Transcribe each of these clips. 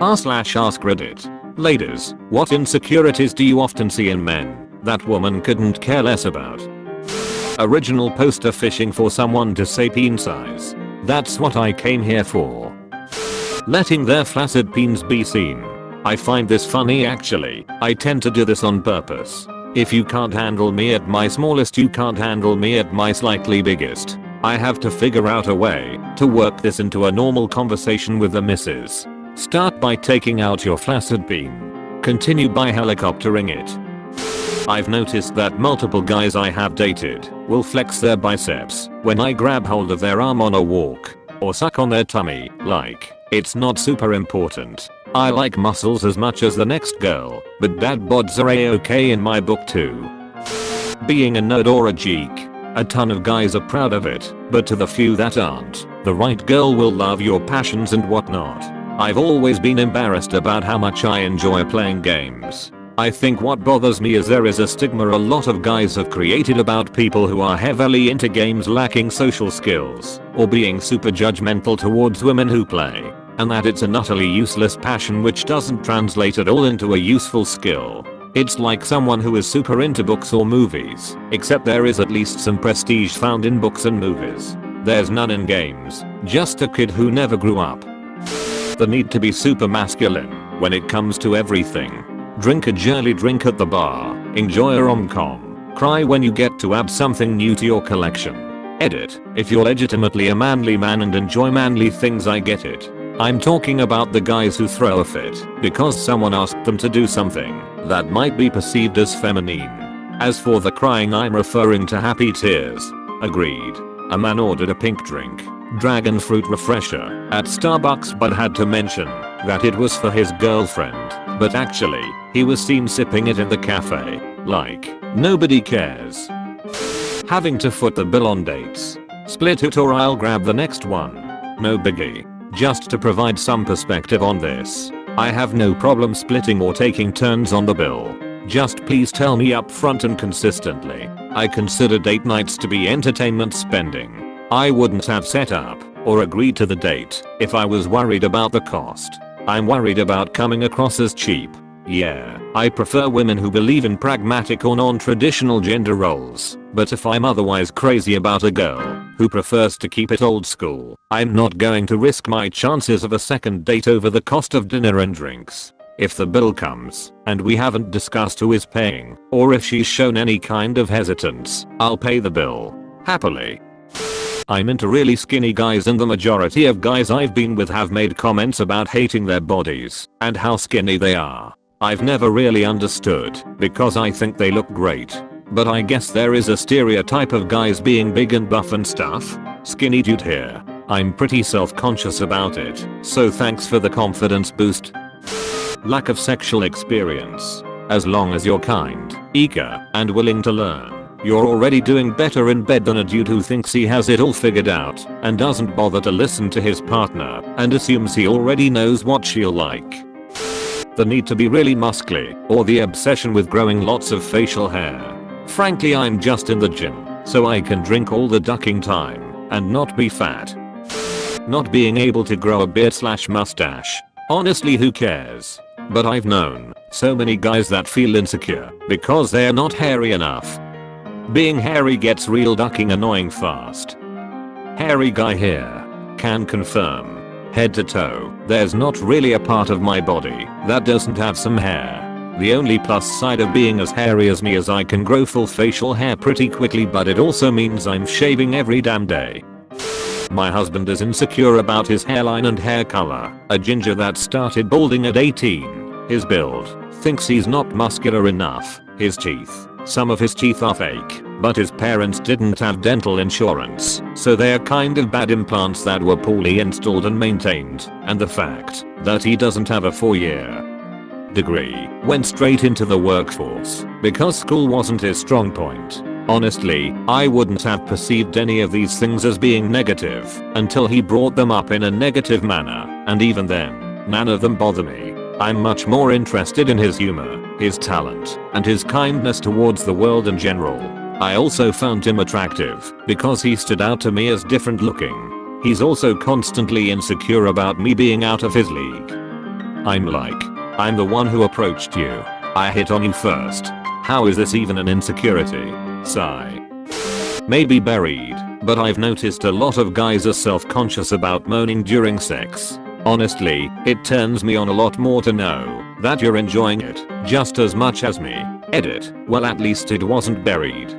r/askreddit. Ladies, what insecurities do you often see in men that women couldn't care less about? Original poster fishing for someone to say peen size. That's what I came here for. Letting their flaccid peens be seen. I find this funny actually. I tend to do this on purpose. If you can't handle me at my smallest, you can't handle me at my slightly biggest. I have to figure out a way to work this into a normal conversation with the missus. Start by taking out your flaccid peen. Continue by helicoptering it. I've noticed that multiple guys I have dated will flex their biceps when I grab hold of their arm on a walk or suck on their tummy, like it's not super important. I like muscles as much as the next girl, but dad bods are a-okay in my book too. Being a nerd or a geek. A ton of guys are proud of it, but to the few that aren't, the right girl will love your passions and whatnot. I've always been embarrassed about how much I enjoy playing games. I think what bothers me is there is a stigma a lot of guys have created about people who are heavily into games lacking social skills, or being super judgmental towards women who play, and that it's an utterly useless passion which doesn't translate at all into a useful skill. It's like someone who is super into books or movies, except there is at least some prestige found in books and movies. There's none in games, just a kid who never grew up. The need to be super masculine when it comes to everything. Drink a jelly drink at the bar, enjoy a rom-com, cry when you get to add something new to your collection. Edit, if you're legitimately a manly man and enjoy manly things, I get it. I'm talking about the guys who throw a fit because someone asked them to do something that might be perceived as feminine. As for the crying, I'm referring to happy tears. Agreed. A man ordered a pink drink, dragon fruit refresher, at Starbucks but had to mention that it was for his girlfriend, but actually, he was seen sipping it in the cafe. Like, nobody cares. Having to foot the bill on dates. Split it or I'll grab the next one. No biggie. Just to provide some perspective on this, I have no problem splitting or taking turns on the bill. Just please tell me upfront and consistently. I consider date nights to be entertainment spending. I wouldn't have set up or agreed to the date if I was worried about the cost. I'm worried about coming across as cheap. Yeah, I prefer women who believe in pragmatic or non-traditional gender roles, but if I'm otherwise crazy about a girl who prefers to keep it old school, I'm not going to risk my chances of a second date over the cost of dinner and drinks. If the bill comes and we haven't discussed who is paying, or if she's shown any kind of hesitance, I'll pay the bill. Happily. I'm into really skinny guys, and the majority of guys I've been with have made comments about hating their bodies and how skinny they are. I've never really understood because I think they look great. But I guess there is a stereotype of guys being big and buff and stuff. Skinny dude here. I'm pretty self-conscious about it, so thanks for the confidence boost. Lack of sexual experience. As long as you're kind, eager, and willing to learn, you're already doing better in bed than a dude who thinks he has it all figured out and doesn't bother to listen to his partner and assumes he already knows what she'll like. The need to be really muscly or the obsession with growing lots of facial hair. Frankly, I'm just in the gym so I can drink all the ducking time and not be fat. Not being able to grow a beard/mustache. Honestly, who cares? But I've known so many guys that feel insecure because they're not hairy enough. Being hairy gets real ducking annoying fast. Hairy guy here. Can confirm. Head to toe, there's not really a part of my body that doesn't have some hair. The only plus side of being as hairy as me is I can grow full facial hair pretty quickly, but it also means I'm shaving every damn day. My husband is insecure about his hairline and hair color, a ginger that started balding at 18. His build, thinks he's not muscular enough, his teeth. Some of his teeth are fake, but his parents didn't have dental insurance, so they're kind of bad implants that were poorly installed and maintained, and the fact that he doesn't have a 4-year degree went straight into the workforce because school wasn't his strong point. Honestly, I wouldn't have perceived any of these things as being negative until he brought them up in a negative manner, and even then, none of them bother me. I'm much more interested in his humor, his talent, and his kindness towards the world in general. I also found him attractive because he stood out to me as different looking. He's also constantly insecure about me being out of his league. I'm like, I'm the one who approached you. I hit on you first. How is this even an insecurity? Sigh. Maybe buried, but I've noticed a lot of guys are self-conscious about moaning during sex. Honestly, it turns me on a lot more to know that you're enjoying it just as much as me. Edit. Well, at least it wasn't buried.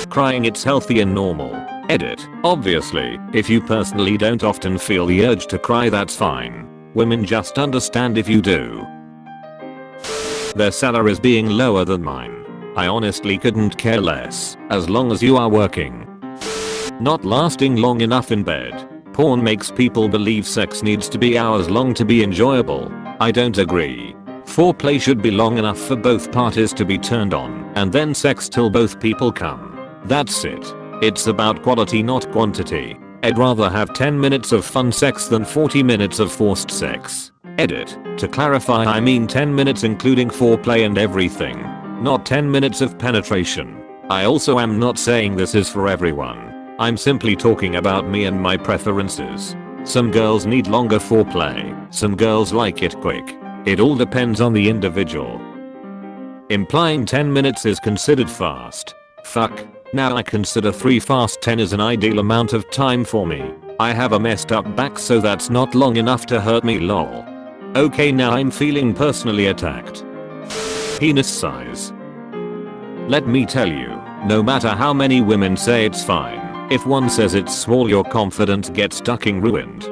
Crying, it's healthy and normal. Edit. Obviously, if you personally don't often feel the urge to cry, that's fine. Women just understand if you do. Their salaries being lower than mine. I honestly couldn't care less, as long as you are working. Not lasting long enough in bed. Porn makes people believe sex needs to be hours long to be enjoyable. I don't agree. Foreplay should be long enough for both parties to be turned on, and then sex till both people come. That's it. It's about quality, not quantity. I'd rather have 10 minutes of fun sex than 40 minutes of forced sex. Edit. To clarify, I mean 10 minutes including foreplay and everything. Not 10 minutes of penetration. I also am not saying this is for everyone. I'm simply talking about me and my preferences. Some girls need longer foreplay, some girls like it quick. It all depends on the individual. Implying 10 minutes is considered fast. Fuck. Now I consider 3 fast 10 is an ideal amount of time for me. I have a messed up back, so that's not long enough to hurt me, lol. Okay, now I'm feeling personally attacked. Penis size. Let me tell you, no matter how many women say it's fine, if one says it's small, your confidence gets fucking ruined.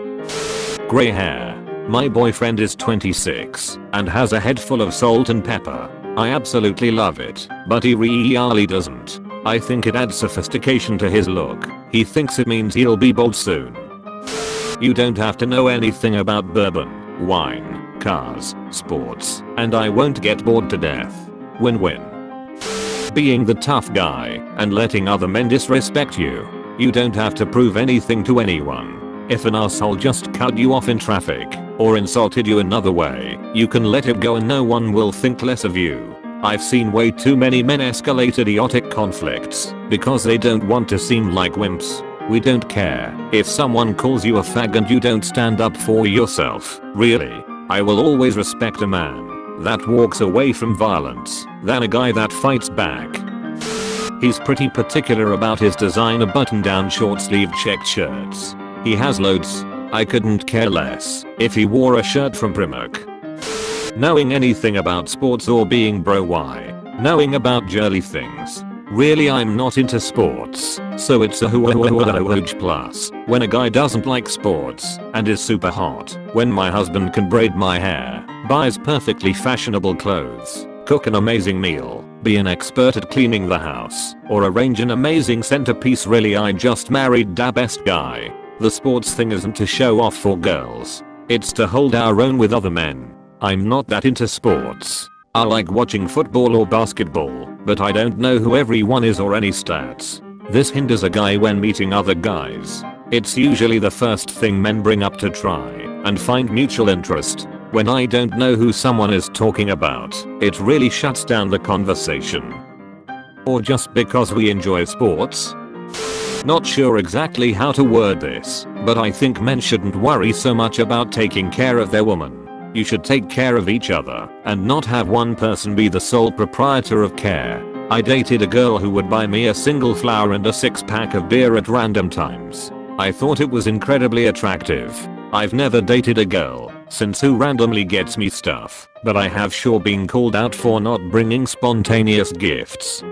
Grey hair. My boyfriend is 26 and has a head full of salt and pepper. I absolutely love it, but he really doesn't. I think it adds sophistication to his look. He thinks it means he'll be bald soon. You don't have to know anything about bourbon, wine, cars, sports, and I won't get bored to death. Win-win. Being the tough guy and letting other men disrespect you. You don't have to prove anything to anyone. If an asshole just cut you off in traffic or insulted you another way, you can let it go and no one will think less of you. I've seen way too many men escalate idiotic conflicts because they don't want to seem like wimps. We don't care if someone calls you a fag and you don't stand up for yourself. Really, I will always respect a man that walks away from violence than a guy that fights back. He's pretty particular about his designer button-down short-sleeved checked shirts. He has loads. I couldn't care less if he wore a shirt from Primark. Knowing anything about sports or being bro why? Knowing about girly things. Really, I'm not into sports, so it's a huge plus when a guy doesn't like sports and is super hot. When my husband can braid my hair, buys perfectly fashionable clothes, cook an amazing meal, be an expert at cleaning the house, or arrange an amazing centerpiece. Really, I just married da best guy. The sports thing isn't to show off for girls. It's to hold our own with other men. I'm not that into sports. I like watching football or basketball, but I don't know who everyone is or any stats. This hinders a guy when meeting other guys. It's usually the first thing men bring up to try and find mutual interest. When I don't know who someone is talking about, it really shuts down the conversation. Or just because we enjoy sports? Not sure exactly how to word this, but I think men shouldn't worry so much about taking care of their woman. You should take care of each other and not have one person be the sole proprietor of care. I dated a girl who would buy me a single flower and a 6-pack of beer at random times. I thought it was incredibly attractive. I've never dated a girl since who randomly gets me stuff, but I have sure been called out for not bringing spontaneous gifts.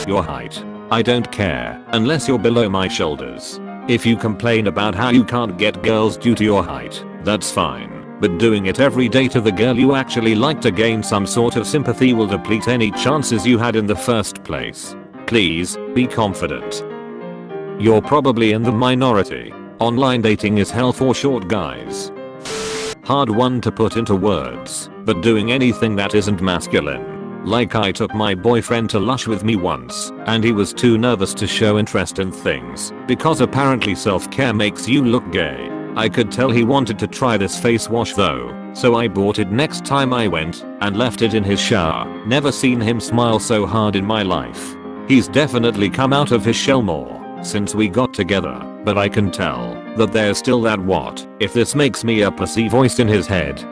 Your height. I don't care unless you're below my shoulders. If you complain about how you can't get girls due to your height, that's fine. But doing it every day to the girl you actually like to gain some sort of sympathy will deplete any chances you had in the first place. Please, be confident. You're probably in the minority. Online dating is hell for short guys. Hard one to put into words, but doing anything that isn't masculine. Like, I took my boyfriend to Lush with me once, and he was too nervous to show interest in things, because apparently self-care makes you look gay. I could tell he wanted to try this face wash though, so I bought it next time I went and left it in his shower. Never seen him smile so hard in my life. He's definitely come out of his shell more since we got together, but I can tell that there's still that "what if this makes me a pussy" voice in his head.